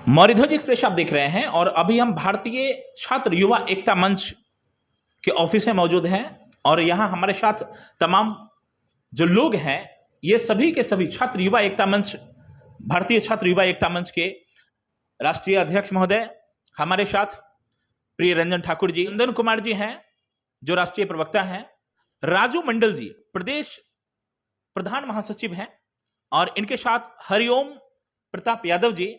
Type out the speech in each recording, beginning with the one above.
मौर्यध्वज express आप देख रहे हैं और अभी हम भारतीय छात्र युवा एकता मंच के ऑफिस में मौजूद हैं और यहां हमारे साथ तमाम जो लोग हैं ये सभी के सभी छात्र युवा एकता मंच, भारतीय छात्र युवा एकता मंच के राष्ट्रीय अध्यक्ष महोदय, हमारे साथ प्रिय रंजन ठाकुर जी, नंदन कुमार जी हैं जो राष्ट्रीय प्रवक्ता हैं, राजू मंडल जी प्रदेश प्रधान महासचिव हैं और इनके साथ हरिओम प्रताप यादव जी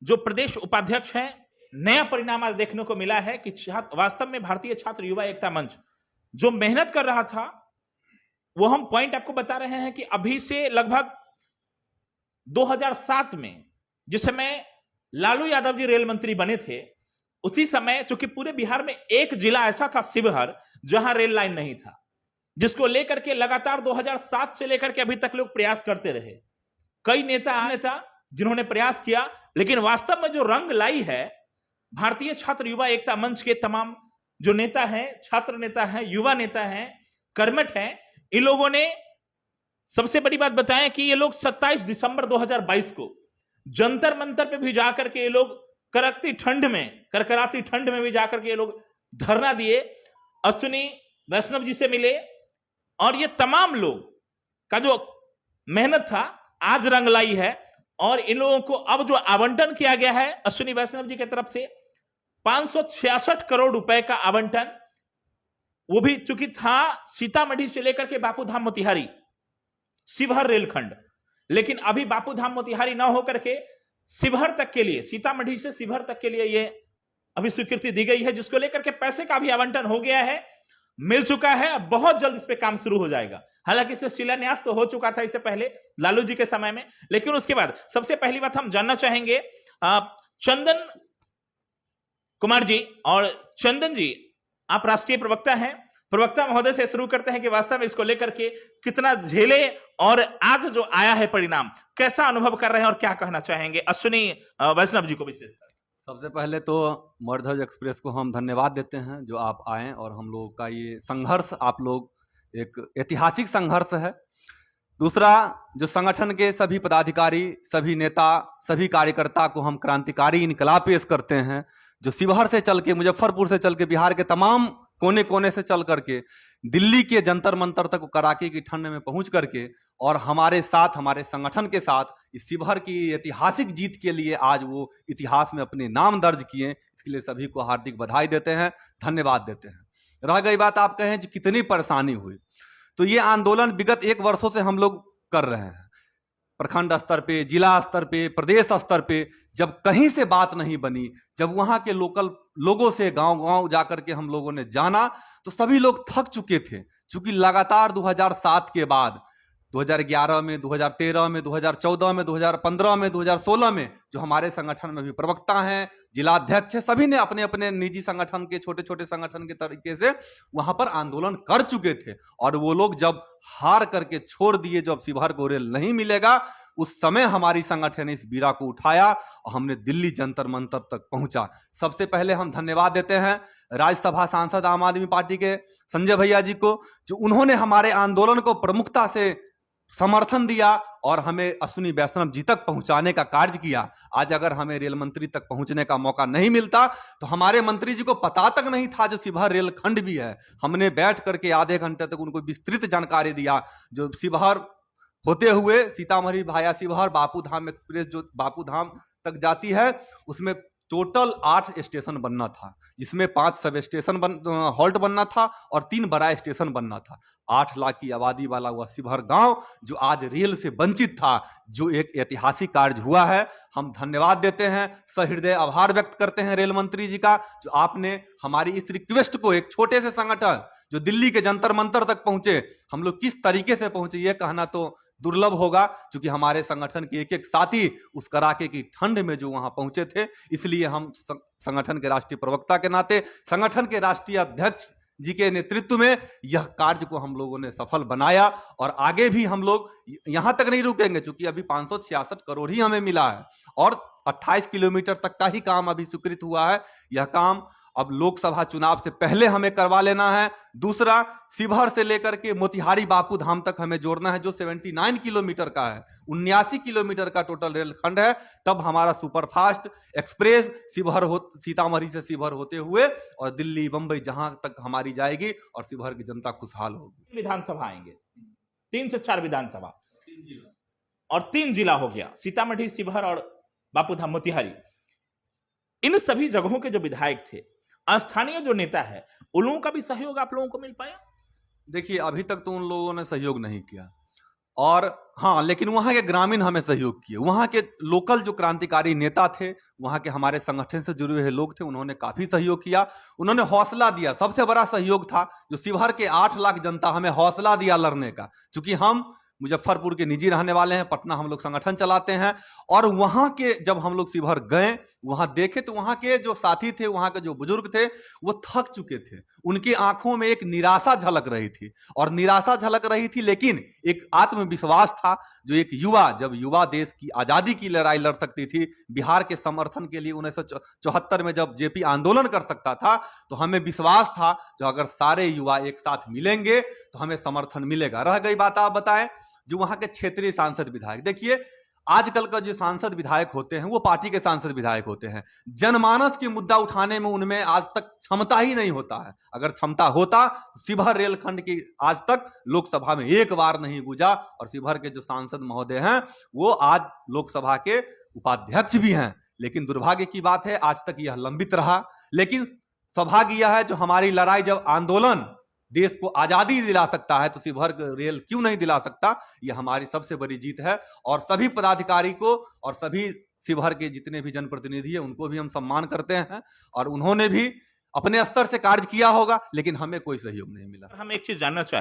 जो प्रदेश उपाध्यक्ष हैं। नया परिणाम आज देखने को मिला है कि वास्तव में भारतीय छात्र युवा एकता मंच जो मेहनत कर रहा था वो हम पॉइंट आपको बता रहे हैं कि अभी से लगभग 2007 में जिस समय लालू यादव जी रेल मंत्री बने थे, उसी समय चूंकि पूरे बिहार में एक जिला ऐसा था शिवहर जहां रेल लाइन नहीं था, जिसको लेकर के लगातार 2007 से लेकर के अभी तक लोग प्रयास करते रहे। कई नेता जिन्होंने प्रयास किया, लेकिन वास्तव में जो रंग लाई है भारतीय छात्र युवा एकता मंच के तमाम जो नेता हैं, छात्र नेता हैं, युवा नेता हैं, कर्मठ हैं, इन लोगों ने सबसे बड़ी बात बताया कि ये लोग 27 दिसंबर 2022 को जंतर मंतर पे भी जाकर के ये लोग करकती ठंड में, करकराती ठंड में भी जाकर के ये लोग धरना दिए, अश्विनी वैष्णव जी से मिले और ये तमाम लोग का जो मेहनत था आज रंग लाई है। और इन लोगों को अब जो आवंटन किया गया है अश्विनी वैष्णव जी की तरफ से 566 करोड़ रुपए का आवंटन, वो भी चूंकि था सीतामढ़ी से लेकर के बापूधाम मोतिहारी शिवहर रेलखंड, लेकिन अभी बापूधाम मोतिहारी ना होकर के शिवहर तक के लिए, सीतामढ़ी से शिवहर तक के लिए ये अभी स्वीकृति दी गई है, जिसको लेकर के पैसे का भी आवंटन हो गया है, मिल चुका है। अब बहुत जल्द इस पे काम शुरू हो जाएगा। हालांकि इसमें शिलान्यास तो हो चुका था इससे पहले लालू जी के समय में, लेकिन उसके बाद सबसे पहली बात हम जानना चाहेंगे चंदन कुमार जी। और चंदन जी, आप राष्ट्रीय प्रवक्ता हैं, प्रवक्ता महोदय से शुरू करते हैं कि वास्तव में इसको लेकर के कितना झेले और आज जो आया है परिणाम कैसा अनुभव कर रहे हैं और क्या कहना चाहेंगे अश्विनी वैष्णव जी को विशेषकर। सबसे पहले तो मौर्यध्वज एक्सप्रेस को हम धन्यवाद देते हैं जो आप आए और हम लोगों का ये संघर्ष, आप लोग एक ऐतिहासिक संघर्ष है। दूसरा, जो संगठन के सभी पदाधिकारी, सभी नेता, सभी कार्यकर्ता को हम क्रांतिकारी इनकलाब पेश करते हैं, जो शिवहर से चल के, मुजफ्फरपुर से चल के, बिहार के तमाम कोने कोने से चल करके दिल्ली के जंतर मंतर तक कड़ाके की ठंड में पहुंच करके और हमारे साथ, हमारे संगठन के साथ इस शिवहर की ऐतिहासिक जीत के लिए आज वो इतिहास में अपने नाम दर्ज किए, इसके लिए सभी को हार्दिक बधाई देते हैं, धन्यवाद देते हैं। रह गई बात, आप कहें कि कितनी परेशानी हुई, तो ये आंदोलन विगत 1 वर्षों से हम लोग कर रहे हैं। प्रखंड स्तर पे, जिला स्तर पे, प्रदेश स्तर पे जब कहीं से बात नहीं बनी, जब वहां के लोकल लोगों से गांव-गांव जाकर के हम लोगों ने जाना, तो सभी लोग थक चुके थे। क्योंकि लगातार 2007 के बाद 2011 में, 2013 में, 2014 में, 2015 में, 2016 में जो हमारे संगठन में भी प्रवक्ता हैं, जिलाध्यक्ष हैं, सभी ने अपने अपने निजी संगठन के, छोटे छोटे संगठन के तरीके से वहां पर आंदोलन कर चुके थे। और वो लोग जब हार करके छोड़ दिए, जब शिवहर को रेल नहीं मिलेगा, उस समय हमारी संगठन ने इस बीड़ा को उठाया और हमने दिल्ली जंतर मंतर तक पहुंचा। सबसे पहले हम धन्यवाद देते हैं राज्यसभा सांसद आम आदमी पार्टी के संजय भैया जी को, जो उन्होंने हमारे आंदोलन को प्रमुखता से समर्थन दिया और हमें अश्विनी वैष्णव जी तक पहुंचाने का कार्य किया। आज अगर हमें रेल मंत्री तक पहुंचने का मौका नहीं मिलता तो हमारे मंत्री जी को पता तक नहीं था जो शिवहर रेल खंड भी है। हमने बैठ करके आधे घंटे तक उनको विस्तृत जानकारी दिया। जो शिवहर होते हुए सीतामढ़ी भाया शिवहर बापूधाम एक्सप्रेस जो बापूधाम तक जाती है, उसमें टोटल 8 स्टेशन बनना था, जिसमें 5 सब स्टेशन हॉल्ट बनना था और 3 बड़ा स्टेशन बनना था। 8 लाख की आबादी वाला हुआ शिवहर गांव जो आज रेल से वंचित था, जो एक ऐतिहासिक कार्य हुआ है। हम धन्यवाद देते हैं, सहृदय आभार व्यक्त करते हैं रेल मंत्री जी का, जो आपने हमारी इस रिक्वेस्ट को, एक छोटे से संगठन जो दिल्ली के जंतर मंतर तक पहुंचे, हम लोग किस तरीके से पहुंचे ये कहना तो दुर्लभ होगा, क्योंकि हमारे संगठन के एक एक साथी उस कड़ाके की ठंड में जो वहां पहुंचे थे। इसलिए हम संगठन के राष्ट्रीय प्रवक्ता के नाते, संगठन के राष्ट्रीय अध्यक्ष जी के नेतृत्व में यह कार्य को हम लोगों ने सफल बनाया और आगे भी हम लोग यहां तक नहीं रुकेंगे, क्योंकि अभी 566 करोड़ ही हमें मिला है और 28 किलोमीटर तक का ही काम अभी स्वीकृत हुआ है। यह काम अब लोकसभा चुनाव से पहले हमें करवा लेना है। दूसरा, शिवहर से लेकर के मोतिहारी बापू धाम तक हमें जोड़ना है, जो 79 किलोमीटर का है, 79 किलोमीटर का टोटल रेलखंड है। तब हमारा सुपरफास्ट एक्सप्रेस सीतामढ़ी से शिवहर होते हुए और दिल्ली बंबई जहां तक हमारी जाएगी और शिवहर की जनता खुशहाल होगी। विधानसभा आएंगे, 3 से 4 विधानसभा और 3 जिला हो गया, सीतामढ़ी, शिवहर और बापूधाम मोतिहारी। इन सभी जगहों के जो विधायक थे, स्थानीय जो नेता है, उन लोगों का भी सहयोग आप लोगों को मिल पाया? देखिए, अभी तक तो उन लोगों ने सहयोग नहीं किया, और हाँ, लेकिन वहां के ग्रामीण हमें सहयोग किए। वहां के लोकल जो क्रांतिकारी नेता थे, वहां के हमारे संगठन से जुड़े हुए लोग थे, उन्होंने काफी सहयोग किया, उन्होंने हौसला दिया। सबसे बड़ा सहयोग था जो शिवहर के 8 लाख जनता हमें हौसला दिया लड़ने का, क्योंकि हम मुजफ्फरपुर के निजी रहने वाले हैं, पटना हम लोग संगठन चलाते हैं। और वहां के जब हम लोग शिवहर गए, वहां देखे तो वहां के जो साथी थे, वहां के जो बुजुर्ग थे, वो थक चुके थे। उनकी आंखों में एक निराशा झलक रही थी, और निराशा झलक रही थी, लेकिन एक आत्मविश्वास था। जो एक युवा, जब युवा देश की आजादी की लड़ाई लड़ सकती थी, बिहार के समर्थन के लिए 1974 में जब जेपी आंदोलन कर सकता था, तो हमें विश्वास था जो अगर सारे युवा एक साथ मिलेंगे तो हमें समर्थन मिलेगा। रह गई बात, आप बताएं, जो वहां के क्षेत्रीय सांसद विधायक, देखिए आजकल का जो सांसद विधायक होते हैं वो पार्टी के सांसद विधायक होते हैं। जनमानस की मुद्दा उठाने में उनमें आज तक क्षमता ही नहीं होता है। अगर क्षमता होता तो शिवहर रेलखंड की आज तक लोकसभा में एक बार नहीं गुजा, और शिवहर के जो सांसद महोदय हैं वो आज लोकसभा के उपाध्यक्ष भी हैं। लेकिन दुर्भाग्य की बात है, आज तक यह लंबित रहा। लेकिन सौभाग्य यह है, जो हमारी लड़ाई, जब आंदोलन देश को आजादी दिला सकता है, तो शिवहर रेल क्यों नहीं दिला सकता। यह हमारी सबसे बड़ी जीत है, और सभी पदाधिकारी को और सभी शिवहर के जितने भी जनप्रतिनिधि हैं उनको भी हम सम्मान करते हैं, और उन्होंने भी अपने स्तर से कार्य किया होगा, लेकिन हमें कोई सहयोग नहीं मिला। हम एक चीज जानना चाहते